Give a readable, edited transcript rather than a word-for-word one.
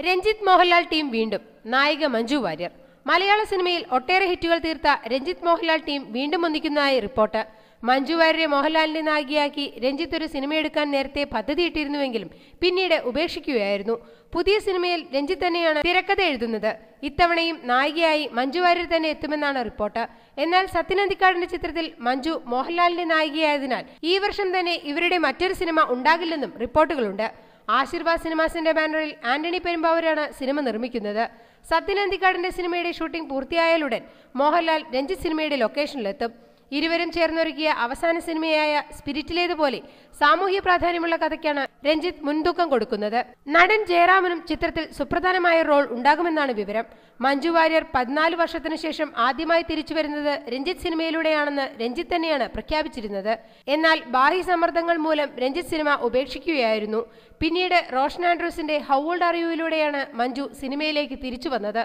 Ranjith Mohanlal team വീണ്ടും. നായിക മഞ്ജു വാര്യർ. മലയാള സിനിമയിൽ ഒട്ടേറെ ഹിറ്റുകൾ തീർത്ത രഞ്ജിത്ത് മോഹൻലാൽ ടീം വീണ്ടും ഒന്നിക്കുന്നതായി റിപ്പോർട്ട്. മഞ്ജു വാര്യരെ മോഹൻലാലിനെ നായികയാക്കി രഞ്ജിത്ത് ഒരു സിനിമയെടുക്കാൻ നേരത്തെ പദ്ധതിയിട്ടിരുന്നുവെങ്കിലും പിന്നീട് ഉപേക്ഷിക്കുകയായിരുന്നു. പുതിയ സിനിമയിൽ രഞ്ജിത്ത് തന്നെയാണ് തിരക്കഥ എഴുതുന്നത്. ഇത്തവണയും നായികയായി മഞ്ജു വാര്യർ തന്നെ എത്തുമെന്നാണ് റിപ്പോർട്ട്. എന്നാൽ സത്യൻ അന്തിക്കാടിന്റെ ചിത്രത്തിൽ മഞ്ജു മോഹൻലാലിന്റെ നായികയായതിനാൽ ഈ വർഷം തന്നെ ഇവരുടെ മറ്റൊരു സിനിമ ഉണ്ടാകില്ലെന്നും റിപ്പോർട്ടുകളുണ്ട്. ആശീർവാദ് സിനിമാസിന്റെ ബാനറിൽ ആന്റണി പെരുമ്പാവൂരാണ് സിനിമ നിർമ്മിക്കുന്നത്. സത്യൻ അന്തിക്കാടിന്റെ സിനിമയുടെ ഷൂട്ടിംഗ് പൂർത്തിയായാലുടൻ മോഹൻലാൽ രഞ്ജിത്ത് സിനിമയുടെ ലൊക്കേഷനിലെത്തും. ഇരുവരും ചേർന്നൊരുക്കിയ അവസാന സിനിമയായ സ്പിരിറ്റിലേതുപോലെ സാമൂഹ്യ പ്രാധാന്യമുള്ള കഥയ്ക്കാണ് രഞ്ജിത്ത് മുൻതൂക്കം കൊടുക്കുന്നത്. നടൻ ജയറാമനും ചിത്രത്തിൽ സുപ്രധാനമായ റോൾ ഉണ്ടാകുമെന്നാണ് വിവരം. മഞ്ജു വാര്യർ 14 വർഷത്തിനു ശേഷം ആദ്യമായി തിരിച്ചുവരുന്നത് രഞ്ജിത്ത് സിനിമയിലൂടെയാണെന്ന് രഞ്ജിത്ത് തന്നെയാണ് പ്രഖ്യാപിച്ചിരുന്നത്. എന്നാൽ ബാഹ്യ സമ്മർദ്ദങ്ങൾ മൂലം രഞ്ജിത്ത് സിനിമ ഉപേക്ഷിക്കുകയായിരുന്നു. പിന്നീട് റോഷൻ ആൻഡ്രൂസിന്റെ ഹൗ ഓൾഡ് ആർ യുയിലൂടെയാണ് മഞ്ജു സിനിമയിലേക്ക് തിരിച്ചു വന്നത്.